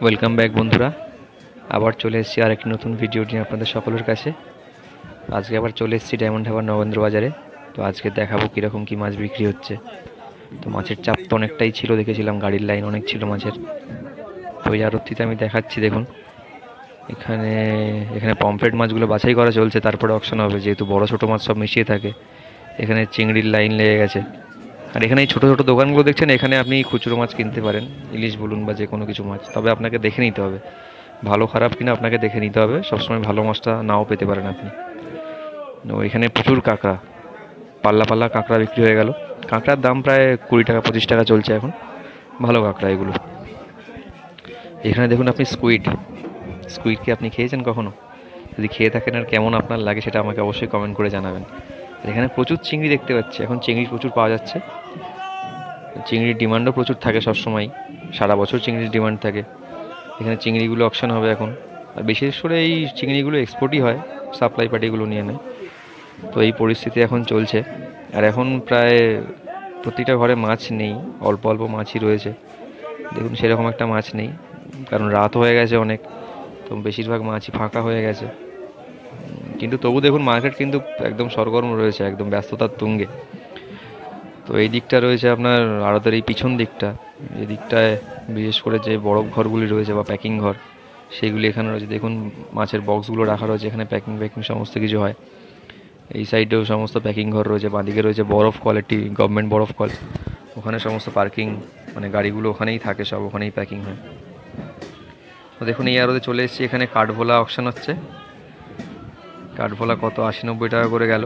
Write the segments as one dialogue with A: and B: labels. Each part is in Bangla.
A: ওয়েলকাম ব্যাক বন্ধুরা। আবার চলে এসেছি আরেকটি নতুন ভিডিও নিয়ে আপনাদের সকলের কাছে। আজকে আবার চলে এসেছি ডায়মন্ড হারবার নগেন্দ্র বাজারে। তো আজকে দেখাবো কীরকম কী মাছ বিক্রি হচ্ছে। তো মাছের চাপ তো অনেকটাই ছিল, দেখেছিলাম গাড়ির লাইন অনেক ছিল মাছের। তো ওই আড়তটিতে আমি দেখাচ্ছি, দেখুন এখানে এখানে পমফ্রেট মাছগুলো বাছাই করা চলছে, তারপরে অকশন হবে, যেহেতু বড় ছোটো মাছ সব মিশিয়ে থাকে। এখানে চিংড়ির লাইন লেগে গেছে। আর এখানে এই ছোটো ছোটো দোকানগুলো দেখছেন, এখানে আপনি খুচরো মাছ কিনতে পারেন, ইলিশ বলুন বা যে কোনো কিছু মাছ। তবে আপনাকে দেখে নিতে হবে ভালো খারাপ কিনা, আপনাকে দেখে নিতে হবে। সবসময় ভালো মাছটা নাও পেতে পারেন আপনি। তো এখানে প্রচুর কাঁকড়া, পাল্লা পাল্লা কাঁকড়া বিক্রি হয়ে গেল। কাঁকড়ার দাম প্রায় 20 টাকা 25 টাকা চলছে এখন, ভালো কাঁকড়া এগুলো। এখানে দেখুন আপনি স্কুইড কি আপনি খেয়েছেন কখনো? যদি খেয়ে থাকেন আর কেমন আপনার লাগে সেটা আমাকে অবশ্যই কমেন্ট করে জানাবেন। এখানে প্রচুর চিংড়ি দেখতে পাচ্ছি, এখন চিংড়ি প্রচুর পাওয়া যাচ্ছে। চিংড়ির ডিমান্ডও প্রচুর থাকে সবসময়, সারা বছর চিংড়ির ডিমান্ড থাকে। এখানে চিংড়িগুলো অকশন হবে এখন। আর বিশেষ করে এই চিংড়িগুলো এক্সপোর্টই হয়, সাপ্লাই পার্টিগুলো নিয়ে নেয়। তো এই পরিস্থিতি এখন চলছে। আর এখন প্রায় প্রতিটা ঘরে মাছ নেই, অল্প অল্প মাছই রয়েছে। দেখুন সেরকম একটা মাছ নেই, কারণ রাত হয়ে গেছে অনেক, তো বেশিরভাগ মাছই ফাঁকা হয়ে গেছে। কিন্তু তবু দেখুন মার্কেট কিন্তু একদম সরগরম রয়েছে, একদম ব্যস্ততার তুঙ্গে। তো এই দিকটা রয়েছে আপনার আড়তের এই পিছন দিকটা, এই দিকটায় বিশেষ করে যে বরফ ঘরগুলি রয়েছে বা প্যাকিং ঘর, সেইগুলি এখানে রয়েছে। দেখুন মাছের বক্সগুলো রাখা রয়েছে এখানে, প্যাকিং সমস্ত কিছু হয়। এই সাইডেও সমস্ত প্যাকিং ঘর রয়েছে। বাঁদিকে রয়েছে বরফ কল, একটি গভর্নমেন্ট বরফ কল, ওখানে সমস্ত পার্কিং, মানে গাড়িগুলো ওখানেই থাকে, সব ওখানেই প্যাকিং হয়। তো দেখুন এই আড়তে চলে এসেছি, এখানে কাঠভোলা অকশন হচ্ছে। কাঠভোলা কত 80-90 টাকা করে গেল।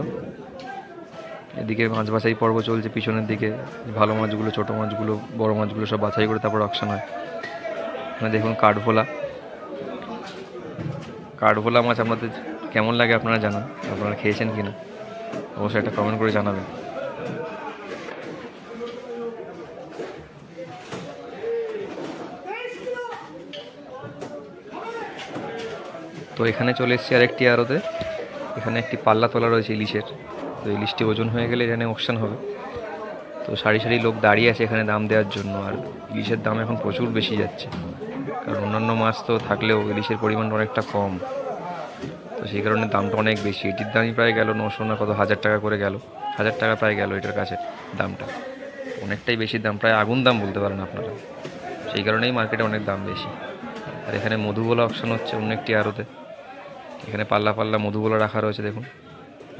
A: এদিকে মাছ বাছাই পর্ব চলছে পিছনের দিকে, ভালো মাছগুলো, ছোটো মাছগুলো, বড় মাছগুলো সব বাছাই করে তারপর অকশন হয়। এখানে দেখুন কাঠভোলা মাছ আপনাদের কেমন লাগে আপনারা জানান, আপনারা খেয়েছেন কিনা অবশ্যই একটা কমেন্ট করে জানাবেন। তো এখানে চলে এসেছি আরেকটি আড়তে। এখানে একটি পাল্লা তোলা রয়েছে ইলিশের। তো ইলিশটি ওজন হয়ে গেলে এখানে অকশন হবে। তো সারি সারি লোক দাঁড়িয়ে আছে এখানে দাম দেওয়ার জন্য। আর ইলিশের দাম এখন প্রচুর বেশি যাচ্ছে, কারণ অন্যান্য মাছ তো থাকলেও ইলিশের পরিমাণটা অনেকটা কম। তো সেই কারণে দামটা অনেক বেশি। এটির দামই প্রায় গেল 900 না কত 1000 টাকা করে গেল, 1000 টাকা প্রায় গেল এটার কাছে দামটা। অনেকটাই বেশি দাম, প্রায় আগুন দাম বলতে পারেন আপনারা। সেই কারণেই মার্কেটে অনেক দাম বেশি। আর এখানে মধুবোলা অকশন হচ্ছে অন্য একটি আড়তে। এখানে পাল্লা পাল্লা মধুবোলা রাখা রয়েছে, দেখুন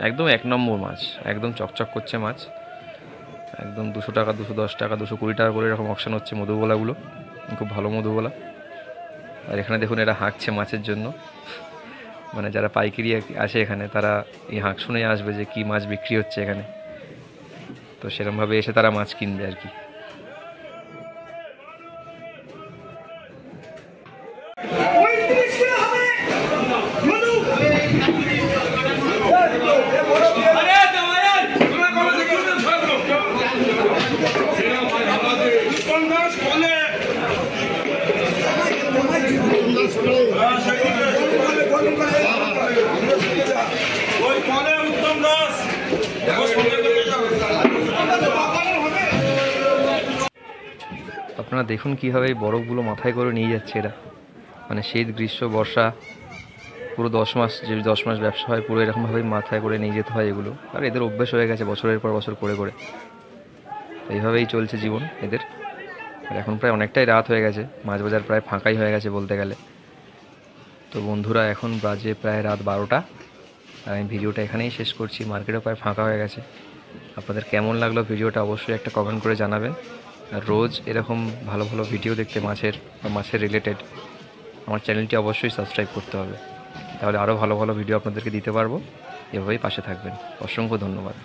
A: একদম 1 নম্বর মাছ, একদম চকচক করছে মাছ, একদম 200 টাকা 210 টাকা 220 টাকা করে এরকম অকশন হচ্ছে মধুবোলাগুলো, খুব ভালো মধুবোলা। আর এখানে দেখুন এরা হাঁকছে মাছের জন্য, মানে যারা পাইকারি আসে এখানে তারা এই হাঁক শুনেই আসবে যে কি মাছ বিক্রি হচ্ছে এখানে। তো সেরকমভাবে এসে তারা মাছ কিনবে আর কি। আপনারা দেখুন কীভাবে এই বরফগুলো মাথায় করে নিয়ে যাচ্ছে এরা, মানে শীত গ্রীষ্ম বর্ষা পুরো 10 মাস, যে 10 মাস ব্যবসা হয় পুরো এরকমভাবেই মাথায় করে নিয়ে যেতে হয় এগুলো। আর এদের অভ্যেস হয়ে গেছে বছরের পর বছর করে করে, এইভাবেই চলছে জীবন এদের। আর এখন প্রায় অনেকটাই রাত হয়ে গেছে, মাছ বাজার প্রায় ফাঁকাই হয়ে গেছে বলতে গেলে। তো বন্ধুরা এখন বাজে প্রায় রাত 12টা, আর আমি ভিডিওটা এখানেই শেষ করছি। মার্কেটও প্রায় ফাঁকা হয়ে গেছে। আপনাদের কেমন লাগলো ভিডিওটা অবশ্যই একটা কমেন্ট করে জানাবেন। আর রোজ এরকম ভালো ভালো ভিডিও দেখতে মাছের বা মাছের রিলেটেড আমার চ্যানেলটি অবশ্যই সাবস্ক্রাইব করতে হবে, তাহলে আরও ভালো ভালো ভিডিও আপনাদেরকে দিতে পারবো। এভাবেই পাশে থাকবেন। অসংখ্য ধন্যবাদ।